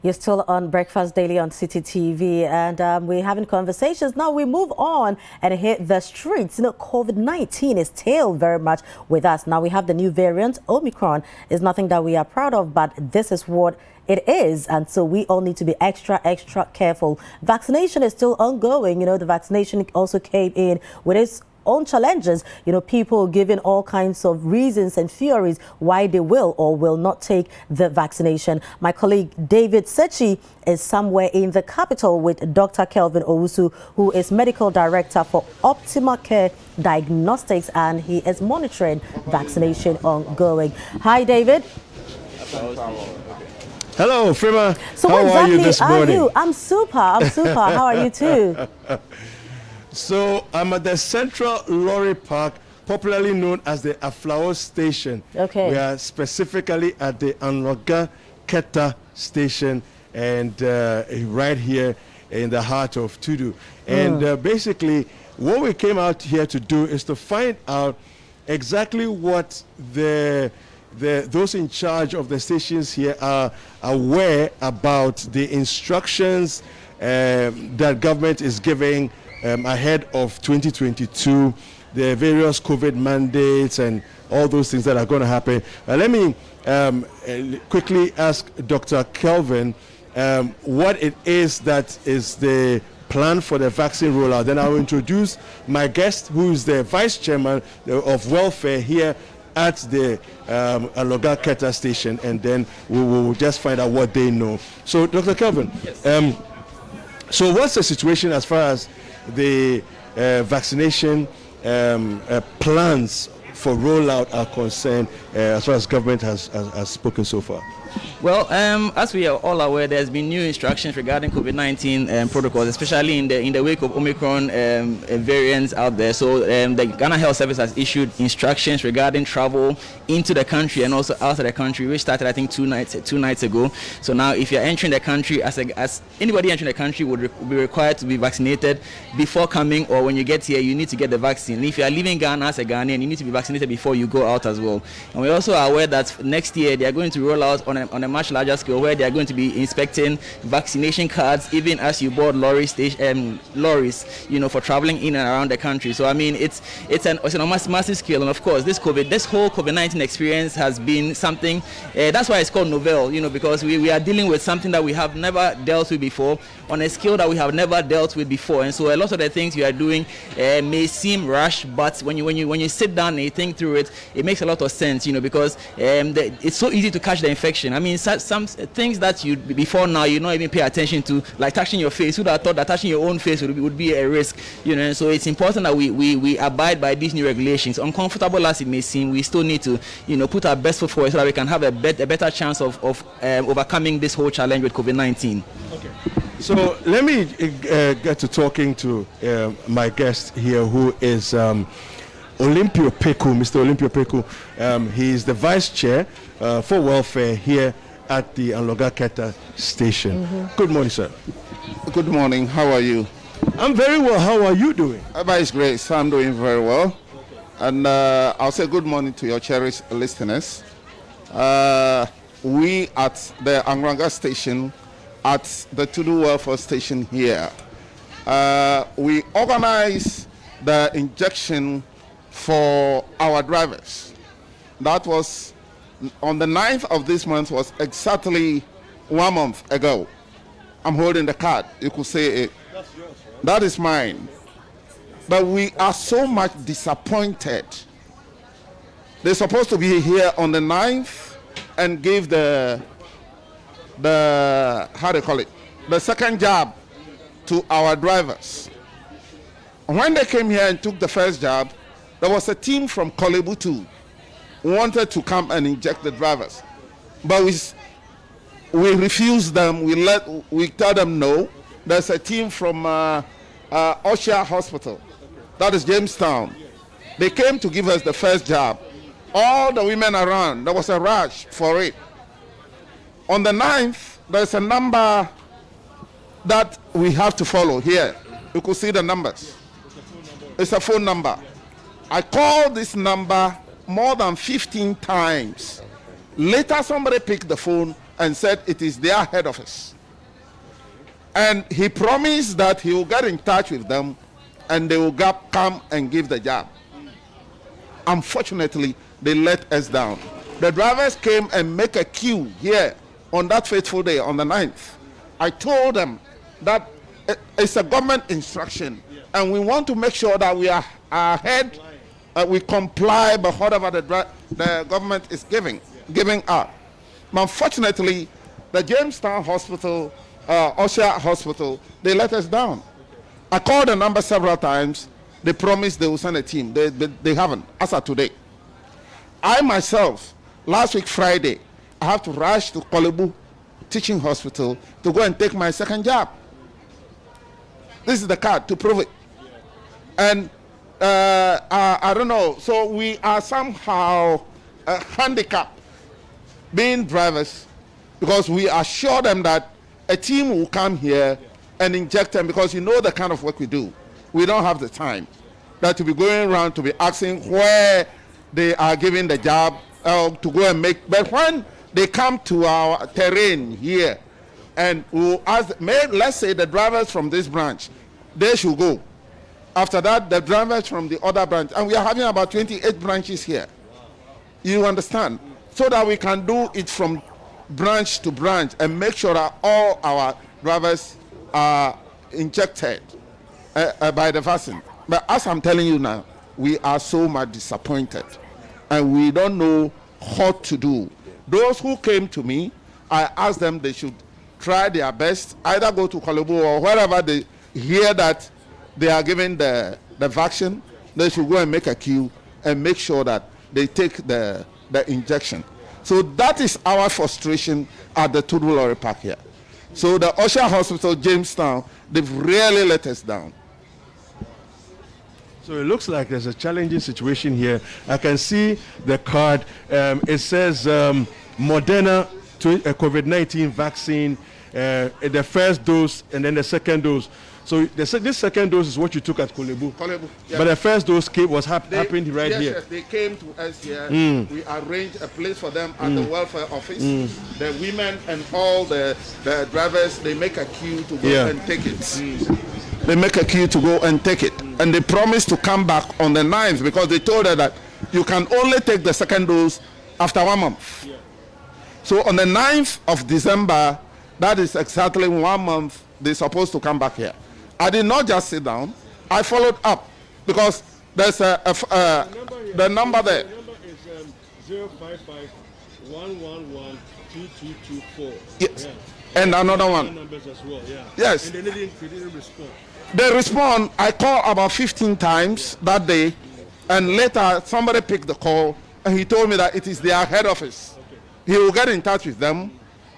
You're still on Breakfast Daily on City TV, and we're having conversations. Now we move on and hit the streets. COVID-19 is still very much with us. Now we have the new variant. Omicron is nothing that we are proud of, but this is what it is, and so we all need to be extra careful. Vaccination is still ongoing. The vaccination also came in with its own challenges, people giving all kinds of reasons and theories why they will or will not take the vaccination. My colleague David Sechi is somewhere in the capital with Dr. Kelvin Owusu, who is medical director for Optimal Care Diagnostics, and he is monitoring vaccination ongoing. Hi, David. Hello, Frima. So how exactly are you this morning? I'm super. How are you too? So I'm at the Central Lorry Park, popularly known as the Aflao Station. Okay. We are specifically at the Anloga Keta Station, and right here in the heart of Tudu. And basically, what we came out here to do is to find out exactly what those in charge of the stations here are aware about the instructions that government is giving ahead of 2022, the various COVID mandates and all those things that are going to happen. Let me quickly ask Dr. Kelvin what it is that is the plan for the vaccine rollout. Then I will introduce my guest, who is the Vice Chairman of Welfare here at the Aloga Keta Station, and then we will just find out what they know. So, Dr. Kelvin, yes. So what's the situation as far as the vaccination plans for rollout are concerned, as far as government has spoken so far? Well, as we are all aware, there's been new instructions regarding COVID-19 protocols, especially in the wake of Omicron variants out there. So the Ghana Health Service has issued instructions regarding travel into the country and also out of the country, which started, I think, two nights ago. So now, if you're entering the country, as anybody entering the country would be required to be vaccinated before coming, or when you get here, you need to get the vaccine. And if you are leaving Ghana as a Ghanaian, you need to be vaccinated before you go out as well. And we're also aware that next year they are going to roll out on a much larger scale, where they are going to be inspecting vaccination cards even as you board lorries, for traveling in and around the country. So I mean, it's on a massive scale, and of course, this whole COVID-19 experience has been something. That's why it's called novel, because we are dealing with something that we have never dealt with before, on a scale that we have never dealt with before. And so a lot of the things you are doing may seem rushed, but when you sit down and you think through it, it makes a lot of sense, because it's so easy to catch the infection. I mean, some things that you before now you not even pay attention to, like touching your face. Who would have thought that touching your own face would be a risk, And so it's important that we abide by these new regulations. Uncomfortable as it may seem, we still need to put our best foot forward so that we can have a better chance of overcoming this whole challenge with COVID-19. Okay. So let me get to talking to my guest here, who is Olympio Peku, Mr. Olympio Peku. He is the Vice Chair for Welfare here at the Anloga Keta Station. Good morning, sir. Good morning. How are you? I'm very well. How are you doing? By His grace, I'm doing very well. And I'll say good morning to your cherished listeners. We at the Anloga Station, at the Tudu Welfare Station here, we organize the injection for our drivers. That was on the 9th of this month, was exactly 1 month ago. I'm holding the card. You could say it. That's yours, right? That is mine. But we are so much disappointed. They're supposed to be here on the 9th and give the how do you call it? The second jab to our drivers. When they came here and took the first jab, there was a team from Kolebutu wanted to come and inject the drivers, but we refused them. We tell them no. There's a team from Osha Hospital, that is Jamestown. They came to give us the first jab. All the women around, there was a rush for it. On the 9th, there's a number that we have to follow here. You could see the numbers. It's a phone number. I called this number more than 15 times. Later, somebody picked the phone and said it is their head office. And he promised that he will get in touch with them and they will come and give the job. Unfortunately, they let us down. The drivers came and make a queue here on that fateful day, on the 9th. I told them that it's a government instruction, and we want to make sure that we are ahead, we comply with whatever the government is giving out. But unfortunately, the Jamestown Hospital, Osha Hospital, they let us down. I called the number several times. They promised they will send a team. They haven't, as of today. I myself, last week Friday, I have to rush to Kolebu Teaching Hospital to go and take my second job. This is the card to prove it. And I don't know. So we are somehow handicapped being drivers because we assure them that a team will come here and inject them because you know the kind of work we do. We don't have the time that to be going around to be asking where they are giving the job to go and make. But when they come to our terrain here and we'll ask, let's say the drivers from this branch, they should go. After that, the drivers from the other branch, and we are having about 28 branches here. You understand? So that we can do it from branch to branch and make sure that all our drivers are injected by the vaccine. But as I'm telling you now, we are so much disappointed and we don't know what to do. Those who came to me, I asked them they should try their best, either go to Kolebu or wherever they hear that they are given the vaccine, they should go and make a queue and make sure that they take the injection. So that is our frustration at the Tudulori Park here. So the Osha Hospital, Jamestown, they've really let us down. So it looks like there's a challenging situation here. I can see the card. It says Moderna COVID-19 vaccine, the first dose and then the second dose. So this second dose is what you took at Kolebu. Yeah. But the first dose happened right here. Yes, they came to us here. We arranged a place for them at the welfare office. The women and all the drivers, they make a queue to go and take it. They make a queue to go and take it. And they promised to come back on the 9th because they told her that you can only take the second dose after 1 month. Yeah. So on the 9th of December, that is exactly 1 month, they're supposed to come back here. I did not just sit down. I followed up because there's the number there. The number is 055-111-2224. Yes. Yeah. And another one. Numbers as well, yeah. Yes. And they didn't respond. They respond. I called about 15 times that day, and later somebody picked the call, and he told me that it is their head office. Okay. He will get in touch with them,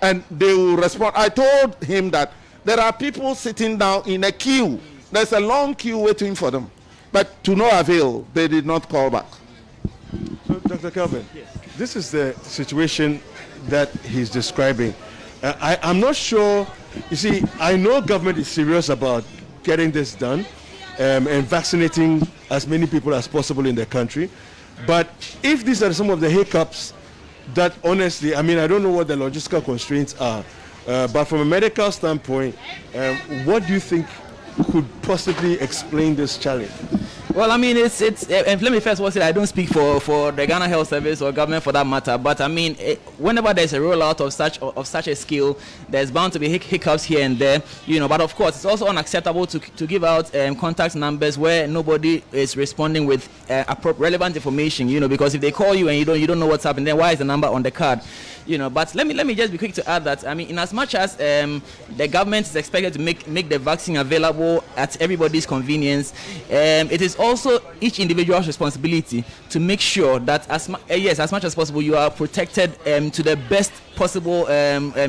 and they will respond. I told him that there are people sitting down in a queue. There's a long queue waiting for them. But to no avail, they did not call back. So, Dr. Kelvin, this is the situation that he's describing. I'm not sure. You see, I know government is serious about getting this done and vaccinating as many people as possible in the country. But if these are some of the hiccups that honestly, I mean, I don't know what the logistical constraints are. But from a medical standpoint, what do you think could possibly explain this challenge? Well, I mean, it's let me first of all say I don't speak for the Ghana Health Service or government for that matter. But I mean, whenever there's a rollout of such a scale, there's bound to be hiccups here and there, you know. But of course, it's also unacceptable to give out contact numbers where nobody is responding with relevant information, you know. Because if they call you and you don't know what's happening, then why is the number on the card? You know, but let me just be quick to add that, I mean, in as much as the government is expected to make the vaccine available at everybody's convenience, it is also each individual's responsibility to make sure that as much as possible you are protected to the best possible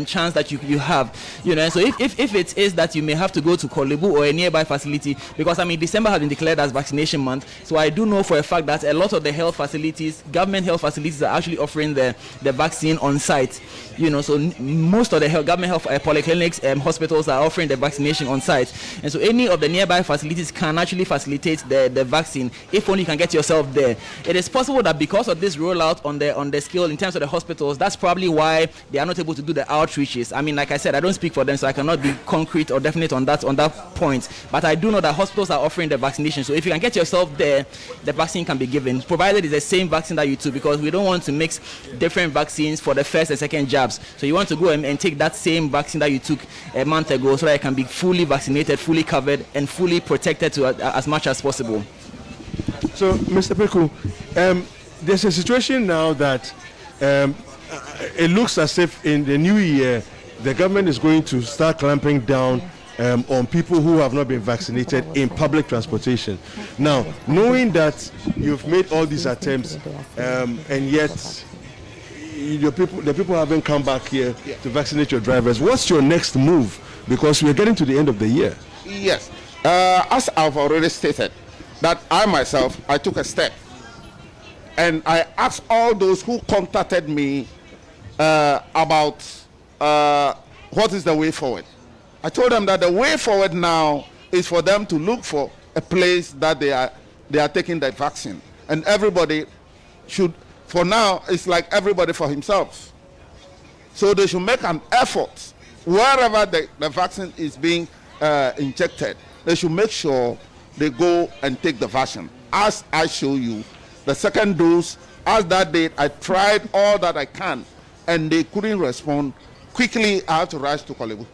chance that you have, you know. And so if it is that you may have to go to Kolebu or a nearby facility, because I mean December has been declared as vaccination month, so I do know for a fact that a lot of the health facilities, government health facilities, are actually offering the vaccine on site, you know. So most of the government health polyclinics, hospitals are offering the vaccination on site, and so any of the nearby facilities can actually facilitate the vaccine if only you can get yourself there. It is possible that because of this rollout on the scale in terms of the hospitals, that's probably why they are not able to do the outreaches. I mean, like I said, I don't speak for them, so I cannot be concrete or definite on that point. But I do know that hospitals are offering the vaccination. So if you can get yourself there, the vaccine can be given, provided it's the same vaccine that you took, because we don't want to mix different vaccines for the first and second jabs. So you want to go and take that same vaccine that you took a month ago, so that it can be fully vaccinated, fully covered, and fully protected to as much as possible. So, Mr. Peku, there's a situation now that it looks as if in the new year, the government is going to start clamping down on people who have not been vaccinated in public transportation. Now, knowing that you've made all these attempts and yet the people haven't come back here to vaccinate your drivers, what's your next move? Because we're getting to the end of the year. Yes. As I've already stated, that I myself, I took a step. And I asked all those who contacted me about what is the way forward. I told them that the way forward now is for them to look for a place that they are taking the vaccine. And everybody should, for now, it's like everybody for himself. So they should make an effort wherever the vaccine is being injected. They should make sure they go and take the vaccine. As I show you, the second dose, as that date, I tried all that I can, and they couldn't respond. Quickly, I had to rush to Kolebu.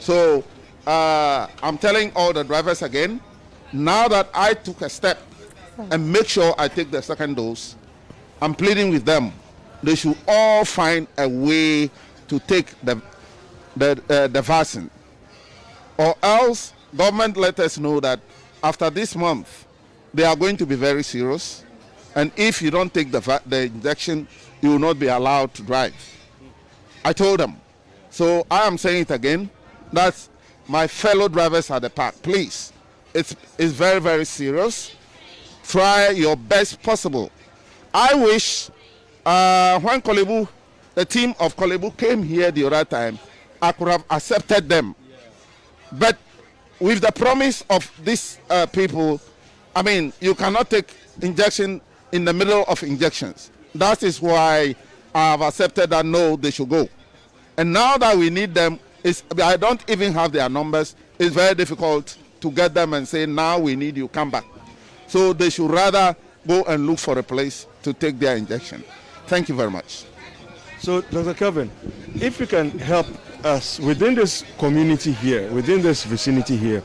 So I'm telling all the drivers again, now that I took a step and make sure I take the second dose, I'm pleading with them. They should all find a way to take the vaccine. Or else, government let us know that after this month, they are going to be very serious. And if you don't take the injection, you will not be allowed to drive. I told them. So I am saying it again. That's my fellow drivers at the park. Please, it's very, very serious. Try your best possible. I wish when Kolebu, the team of Kolebu came here the other time, I could have accepted them. But with the promise of these people, I mean, you cannot take injection in the middle of injections. That is why I have accepted that no, they should go. And now that we need them, I don't even have their numbers. It's very difficult to get them and say, now we need you, come back. So they should rather go and look for a place to take their injection. Thank you very much. So, Dr. Kelvin, if you can help us within this community here, within this vicinity here,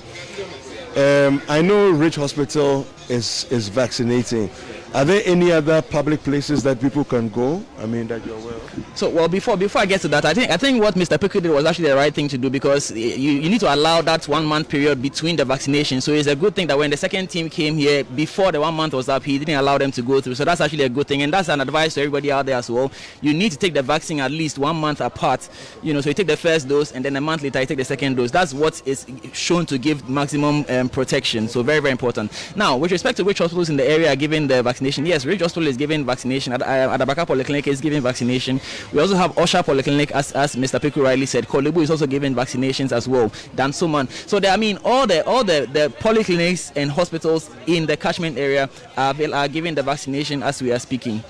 I know Ridge Hospital is vaccinating. Are there any other public places that people can go? I mean, that you're aware of? So, well, before I get to that, I think what Mr. Pickett did was actually the right thing to do, because you need to allow that 1 month period between the vaccination. So it's a good thing that when the second team came here, before the 1 month was up, he didn't allow them to go through. So that's actually a good thing, and that's an advice to everybody out there as well. You need to take the vaccine at least 1 month apart. So you take the first dose, and then a month later you take the second dose. That's what is shown to give maximum protection. So very, very important. Now, with respect to which hospitals in the area are giving the vaccination, yes, Ridge Hospital is giving vaccination. Adabaka Polyclinic is giving vaccination. We also have Osha Polyclinic, as Mr. Piku rightly said. Kolebu is also giving vaccinations as well. Dansoman. So all the polyclinics and hospitals in the catchment area are giving the vaccination as we are speaking.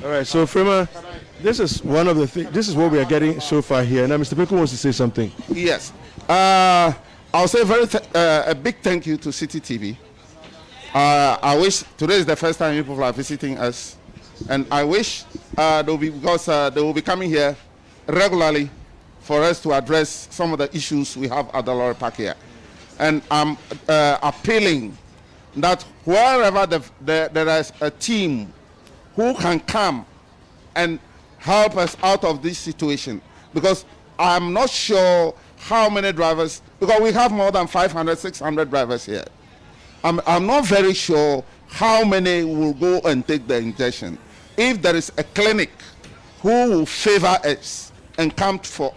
All right. So, Frema, this is one of the things. This is what we are getting so far here. Now, Mr. Piku wants to say something. Yes. I'll say a big thank you to City TV. I wish today is the first time people are visiting us, and I wish they will be coming here regularly for us to address some of the issues we have at the Lorry Park here. And I'm appealing that wherever there is a team who can come and help us out of this situation, because I'm not sure how many drivers, because we have more than 500, 600 drivers here. I'm not very sure how many will go and take the injection. If there is a clinic who will favor us and come to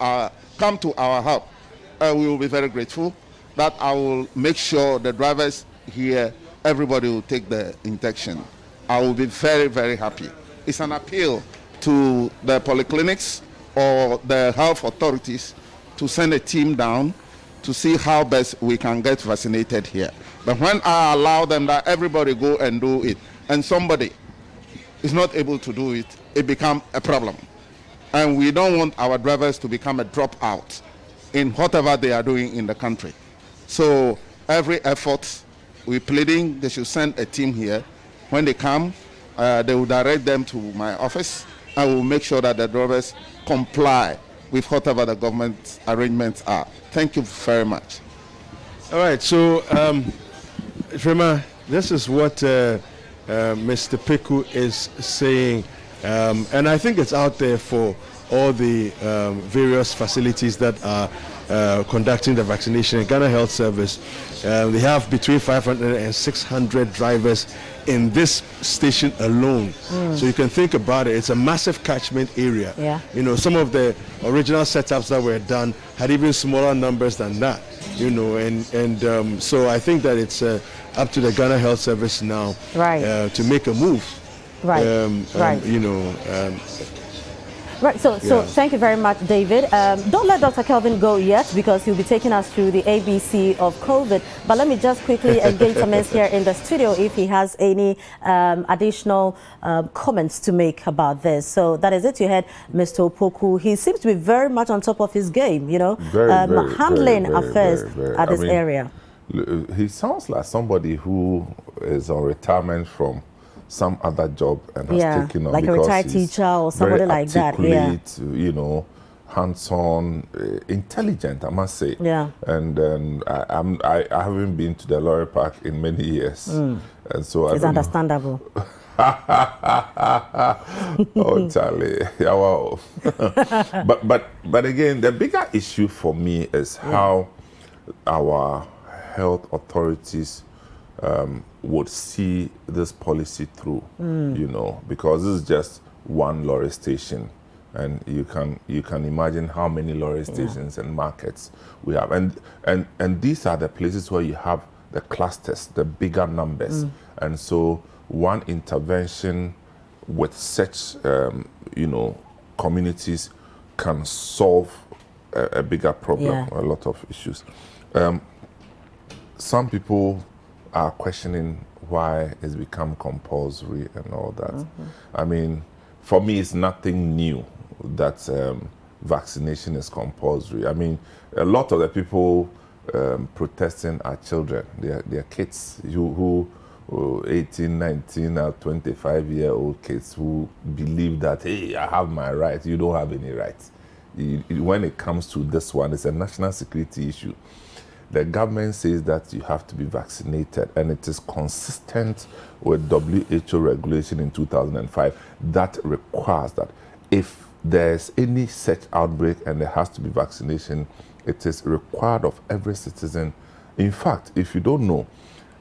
our help, we will be very grateful. That I will make sure the drivers here, everybody will take the injection. I will be very, very happy. It's an appeal to the polyclinics or the health authorities to send a team down to see how best we can get vaccinated here. But when I allow them that everybody go and do it, and somebody is not able to do it, it becomes a problem. And we don't want our drivers to become a dropout in whatever they are doing in the country. So every effort, we're pleading they should send a team here. When they come, they will direct them to my office. I will make sure that the drivers comply with whatever the government arrangements are. Thank you very much. All right, so Rema, this is what Mr. Peku is saying, and I think it's out there for all the various facilities that are conducting the vaccination in Ghana Health Service. They have between 500 and 600 drivers in this station alone. So you can think about it. It's a massive catchment area. Yeah. You know, some of the original setups that were done had even smaller numbers than that. You know, and so I think that it's up to the Ghana Health Service now, Right. to make a move. Right. Right. You know. Right, so thank you very much, David. Don't let Dr. Kelvin go yet, because he'll be taking us through the ABC of COVID. But let me just quickly engage Thomas here in the studio if he has any additional comments to make about this. So that is it. You had Mr. Opoku. He seems to be very much on top of his game, you know, handling affairs at this area. He sounds like somebody who is on retirement from some other job and has taken on, like a retired teacher or somebody like that. Yeah, you know, hands-on, intelligent, I must say. Yeah. And I haven't been to the Lorry Park in many years, and so it's understandable. Oh, Charlie, yeah, wow. but again, the bigger issue for me is how our health authorities would see this policy through, you know, because this is just one lorry station, and you can imagine how many lorry stations and markets we have, and these are the places where you have the clusters, the bigger numbers, and so one intervention with such you know, communities can solve a bigger problem, a lot of issues. Some people are questioning why it's become compulsory and all that. I mean, for me, it's nothing new that vaccination is compulsory. I mean, a lot of the people protesting are children. They're kids who 18, 19, or 25-year-old kids who believe that, hey, I have my rights. You don't have any rights. When it comes to this one, it's a national security issue. The government says that you have to be vaccinated, and it is consistent with WHO regulation in 2005 that requires that if there's any such outbreak and there has to be vaccination, it is required of every citizen. In fact, if you don't know,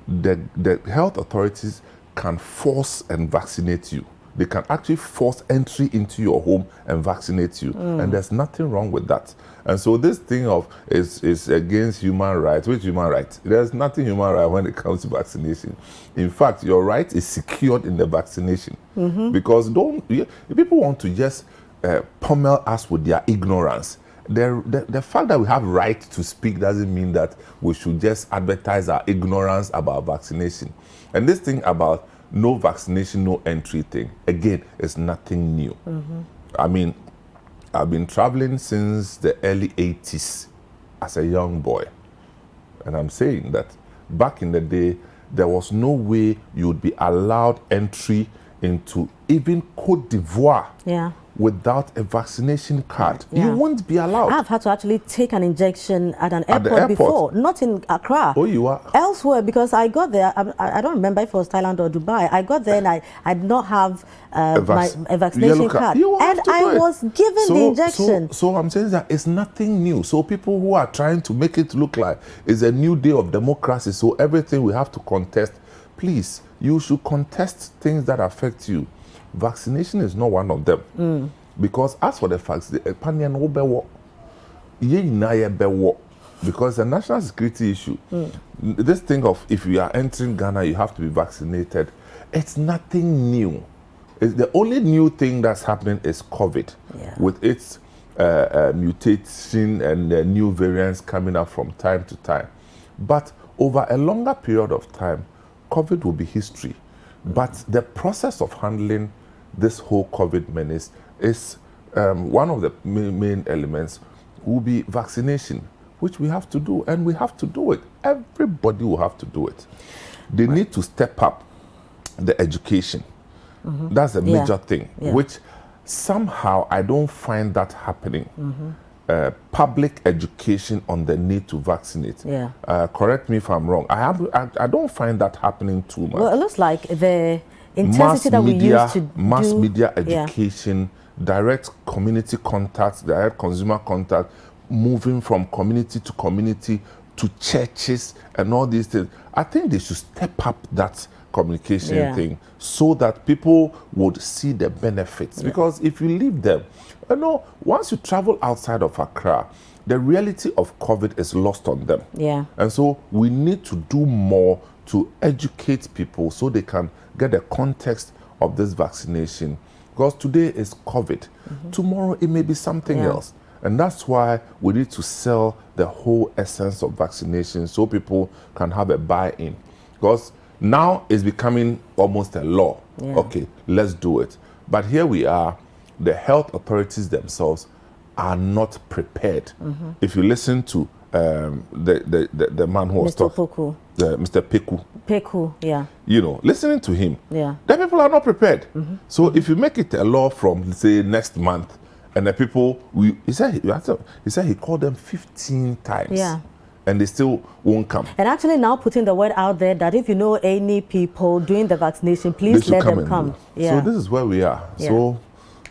the health authorities can force and vaccinate you. They can actually force entry into your home and vaccinate you, and there's nothing wrong with that. And so this thing of is against human rights. Which human rights? There's nothing human right when it comes to vaccination. In fact, your right is secured in the vaccination, because people want to just pummel us with their ignorance. The fact that we have right to speak doesn't mean that we should just advertise our ignorance about vaccination. And this thing about no vaccination, no entry thing, again, is nothing new. I mean, I've been traveling since the early 80s as a young boy. And I'm saying that back in the day, there was no way you would be allowed entry into even Côte d'Ivoire without a vaccination card. You won't be allowed. I've had to actually take an injection at an airport before, not in Accra. Oh, you are? Elsewhere, because I got there, I don't remember if it was Thailand or Dubai. I got there and I did not have a vaccination card. And I was given the injection. So I'm saying that it's nothing new. So people who are trying to make it look like it's a new day of democracy, so everything we have to contest, please, you should contest things that affect you. Vaccination is not one of them. Because as for the facts, because it's a national security issue. This thing of if you are entering Ghana, you have to be vaccinated, it's nothing new. The only new thing that's happening is COVID, with its mutation and new variants coming up from time to time. But over a longer period of time, COVID will be history. But the process of handling this whole COVID menace is one of the main elements will be vaccination, which we have to do, and we have to do it. Everybody will have to do it. They need to step up the education. That's a major thing, which somehow I don't find that happening. Public education on the need to vaccinate. Correct me if I'm wrong. I don't find that happening too much. Well, it looks like the intensity that we used to mass media education, direct community contact, direct consumer contact, moving from community to community to churches and all these things. I think they should step up that communication thing so that people would see the benefits. Because if you leave them, once you travel outside of Accra, the reality of COVID is lost on them. And so we need to do more to educate people so they can get the context of this vaccination. Because today is COVID. Tomorrow it may be something else. And that's why we need to sell the whole essence of vaccination so people can have a buy-in. Because now it's becoming almost a law. Okay, let's do it. But here we are, the health authorities themselves are not prepared. If you listen to the man who was talking, Mr. Peku, listening to him, the people are not prepared. So if you make it a law from, say, next month, and the people, he said he called them 15 times. And they still won't come. And actually now putting the word out there that if you know any people doing the vaccination, please let them come. So this is where we are. So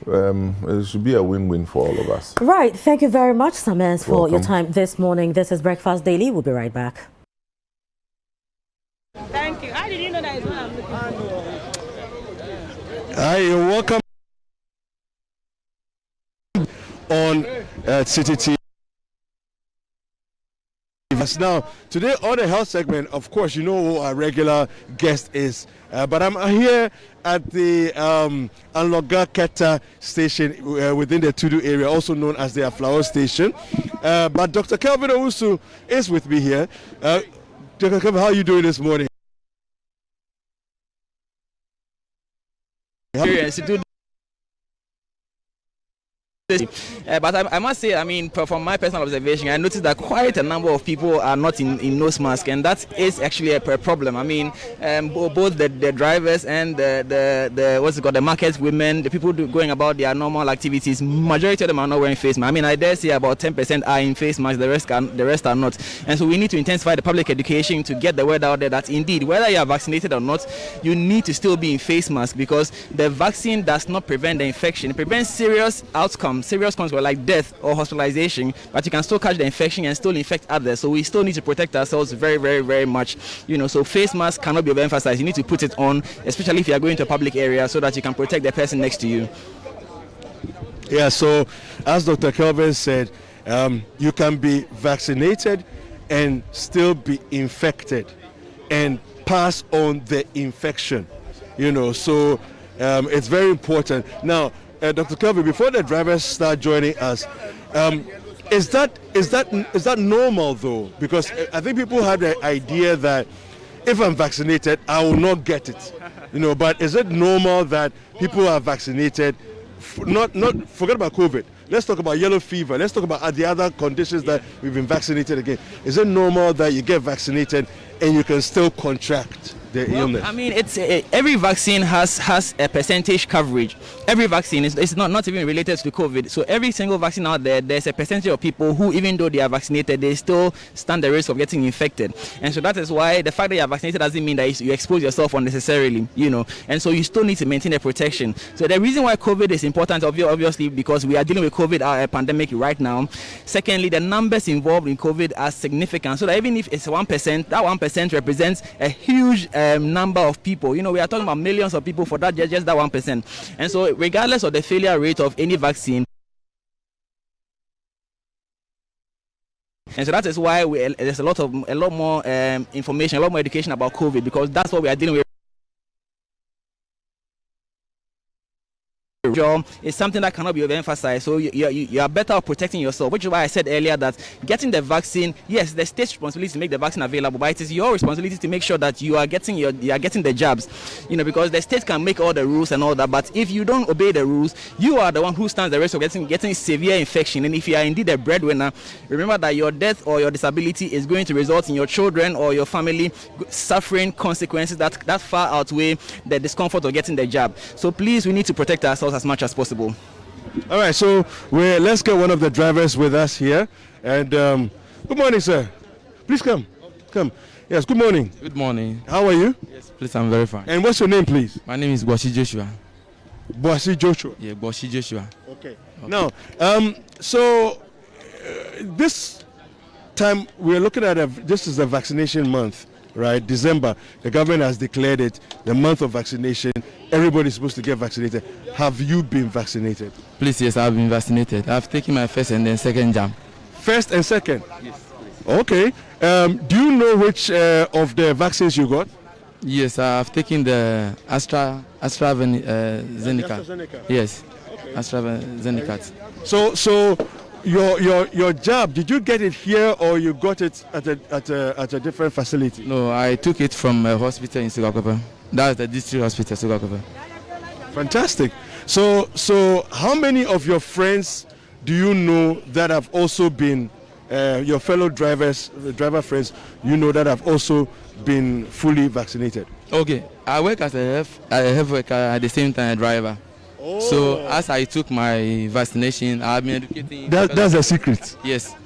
it should be a win-win for all of us. Right. Thank you very much, Samens, for your time this morning. This is Breakfast Daily. We'll be right back. Thank you. How did you know that is what I'm looking for? Hi, you're welcome on City TV. Now, today on the health segment, of course, you know who our regular guest is. But I'm here at the Anloga Keta station within the Tudu area, also known as the Aflao station. But Dr. Kelvin Owusu is with me here. Dr. Kelvin, how are you doing this morning? But I must say, I mean, from my personal observation, I noticed that quite a number of people are not in nose mask, and that is actually a problem. I mean, both the drivers and the market women, the people going about their normal activities, majority of them are not wearing face masks. I mean, I dare say about 10% are in face masks, the rest are not. And so we need to intensify the public education to get the word out there that indeed, whether you are vaccinated or not, you need to still be in face mask, because the vaccine does not prevent the infection. It prevents serious outcomes. Serious consequences like death or hospitalization, but you can still catch the infection and still infect others. So we still need to protect ourselves very, very, very much. So face mask cannot be overemphasized. You need to put it on, especially if you are going to a public area, so that you can protect the person next to you. Yeah, so as Dr. Kelvin said, you can be vaccinated and still be infected and pass on the infection. So it's very important. Now, Dr. Kelvin, before the drivers start joining us, is that normal though? Because I think people have the idea that if I'm vaccinated, I will not get it. But is it normal that people are vaccinated? Not forget about COVID. Let's talk about yellow fever. Let's talk about the other conditions that we've been vaccinated against. Is it normal that you get vaccinated and you can still contract the illness? I mean, it's every vaccine has a percentage coverage. Every vaccine is not even related to COVID. So every single vaccine out there, there's a percentage of people who, even though they are vaccinated, they still stand the risk of getting infected. And so that is why the fact that you are vaccinated doesn't mean that you expose yourself unnecessarily, And so you still need to maintain the protection. So the reason why COVID is important, obviously, because we are dealing with COVID pandemic right now. Secondly, the numbers involved in COVID are significant. So that even if it's 1%, that 1% represents a huge number of people. We are talking about millions of people for that, just that 1%. And so regardless of the failure rate of any vaccine, and so that is why there's a lot more information, a lot more education about COVID, because that's what we are dealing with. job is something that cannot be overemphasized. So you are better off protecting yourself, which is why I said earlier that getting the vaccine, yes, the state's responsibility to make the vaccine available, but it is your responsibility to make sure that you are getting the jabs. Because the state can make all the rules and all that, but if you don't obey the rules, you are the one who stands the risk of getting severe infection. And if you are indeed a breadwinner, remember that your death or your disability is going to result in your children or your family suffering consequences that far outweigh the discomfort of getting the jab. So please, we need to protect ourselves as much as possible. All right, so let's get one of the drivers with us here. And good morning, sir. Please come. Yes, good morning. Good morning. How are you? Yes, please, I'm very fine. And what's your name, please? My name is Boshi Joshua. Boshi Joshua. Yeah, Boshi Joshua. Okay. Now, this time we're looking at this is the vaccination month, right? December. The government has declared it the month of vaccination. Everybody's supposed to get vaccinated. Have you been vaccinated? Please, yes, I've been vaccinated. I've taken my first and then second jab. First and second? Yes. Okay. Do you know which of the vaccines you got? Yes, I've taken the AstraZeneca. AstraZeneca. Yes, okay. AstraZeneca. So your jab, did you get it here or you got it at a different facility? No, I took it from a hospital in Sugakope. That's the district hospital, Sugakope. Fantastic. So how many of your friends do you know that have also been your fellow driver friends, that have also been fully vaccinated? Okay, I work as a health worker at the same time a driver. Oh. So as I took my vaccination, I've been educating. That's a secret. Yes,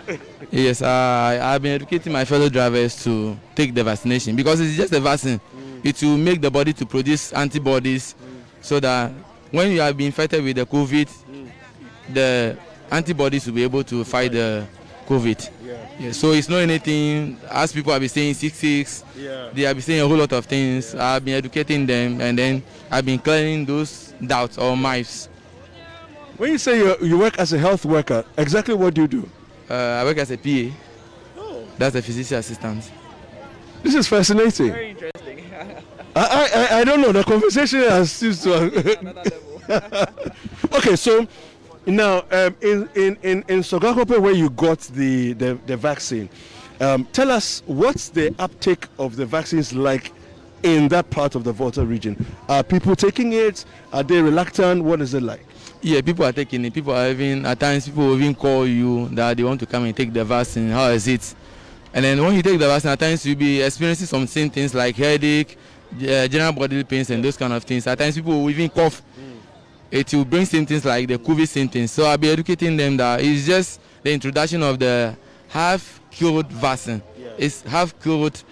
yes. I've been educating my fellow drivers to take the vaccination because it's just a vaccine. It will make the body to produce antibodies, so that when you have been infected with the COVID, the antibodies will be able to fight the COVID. Yeah, so it's not anything, as people have been saying, 6. They have been saying a whole lot of things. I've been educating them, and then I've been clearing those doubts or myths. When you say you work as a health worker, exactly what do you do? I work as a PA. Oh. That's a physician assistant. This is fascinating. Very interesting. I don't know. The conversation has ceased to. Okay, so now in Sogakope, where you got the vaccine, tell us what's the uptake of the vaccines like in that part of the Volta region. Are people taking it? Are they reluctant? What is it like? Yeah, people are taking it. People are at times people will even call you that they want to come and take the vaccine. How is it? And then when you take the vaccine, at times you'll be experiencing some symptoms like headache, general bodily pains and those kind of things. At times people will even cough. It will bring symptoms like the COVID symptoms. So I'll be educating them that it's just the introduction of the half-cured vaccine. It's half-cured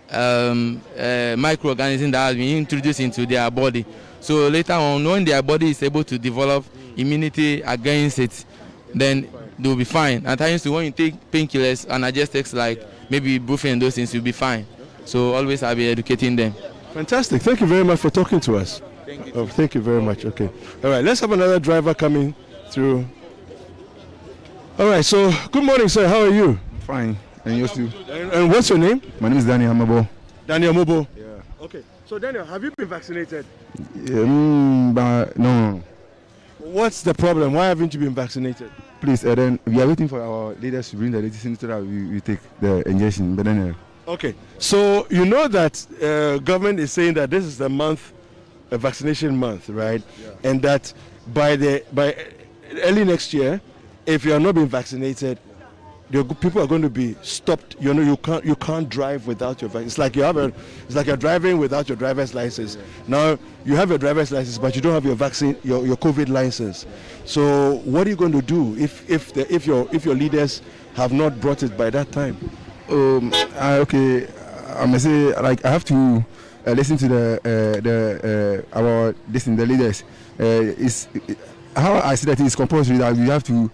microorganism that has been introduced into their body. So later on, when their body is able to develop immunity against it, then they'll be fine. At times, when you take painkillers, analgesics like maybe ibuprofen and those things, you'll be fine. So always I'll be educating them. Fantastic. Thank you very much for talking to us. Thank you. Oh, thank you very much. Okay. All right. Let's have another driver coming through. All right. So, good morning, sir. How are you? Fine. And yours too? And what's your name? My name is Daniel Hamabo. Daniel Mobo. Yeah. Okay. So, Daniel, have you been vaccinated? But no. What's the problem? Why haven't you been vaccinated? Please, then we are waiting for our leaders to bring the medicine so that we take the injection. But then. Okay. So, you know that government is saying that this is the month, a vaccination month, right? Yeah. And that by early next year, if you are not being vaccinated, people are going to be stopped. You can't drive without your vaccine. It's like you're driving without your driver's license. Yeah. Now you have your driver's license, but you don't have your vaccine, your COVID license. So what are you going to do if your leaders have not brought it by that time? Okay, I must say, like, I have to listen to the leaders. How I see that it's compulsory that we have to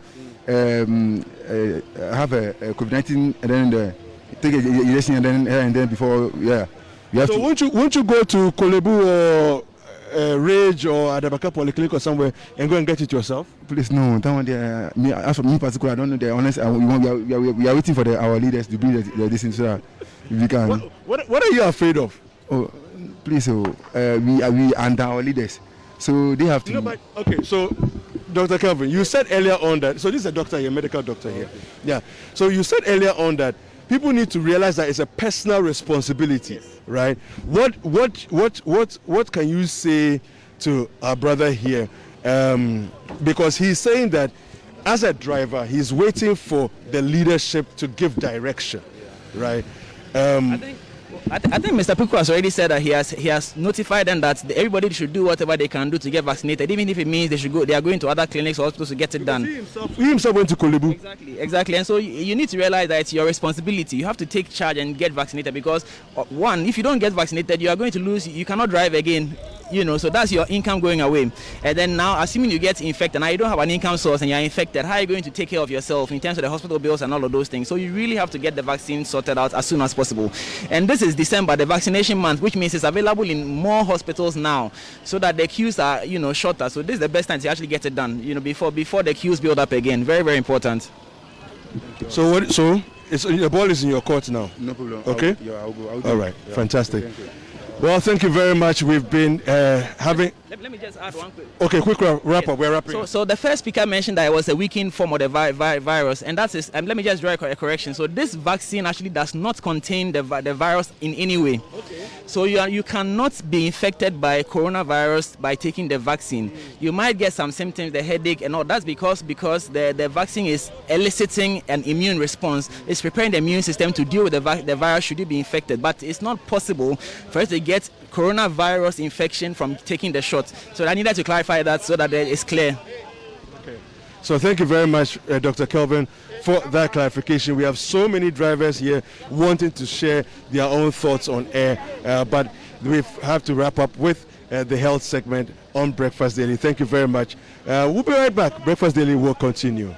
have a COVID-19 and then take an injection and then before we have so to. won't you go to Kolebu or Rage or Adabaka Polyclinic or somewhere and go and get it yourself? Please, no. That one there, as for me particular, I don't know. They're honest. We are waiting for our leaders to bring this in so that we can. What are you afraid of? Oh, please, we and our leaders. So they have to. No, but okay, so Dr. Kelvin, you said earlier on that, so this is a doctor here, medical doctor here. Yeah. So you said earlier on that people need to realize that it's a personal responsibility, right? What can you say to our brother here? Because he's saying that as a driver, he's waiting for the leadership to give direction, right? I think Mr. Puku has already said that he has notified them that everybody should do whatever they can do to get vaccinated, even if it means they are going to other clinics or hospitals to get it done. He himself went to Kolebu. Exactly. And so you need to realize that it's your responsibility. You have to take charge and get vaccinated because one, if you don't get vaccinated, you are going to lose. You cannot drive again. So that's your income going away. And then now, assuming you get infected, now you don't have an income source and you're infected, how are you going to take care of yourself in terms of the hospital bills and all of those things? So you really have to get the vaccine sorted out as soon as possible. And this is December, the vaccination month, which means it's available in more hospitals now, so that the queues are, shorter. So this is the best time to actually get it done, before the queues build up again. Very, very important. So the ball is in your court now. No problem. Okay. I'll go. All right. Fantastic. Well, thank you very much. We've been having. Let me just add one quick. Okay, quick wrap up. We're wrapping up. So the first speaker mentioned that it was a weakened form of the virus, and that is. Let me just draw a correction. So this vaccine actually does not contain the virus in any way. Okay. So you cannot be infected by coronavirus by taking the vaccine. You might get some symptoms, the headache, and all. That's because the vaccine is eliciting an immune response. It's preparing the immune system to deal with the virus should you be infected. But it's not possible for us to get coronavirus infection from taking the shot. So I needed to clarify that so that it's clear. Okay. So thank you very much, Dr. Kelvin, for that clarification. We have so many drivers here wanting to share their own thoughts on air, but we have to wrap up with the health segment on Breakfast Daily. Thank you very much. We'll be right back. Breakfast Daily will continue.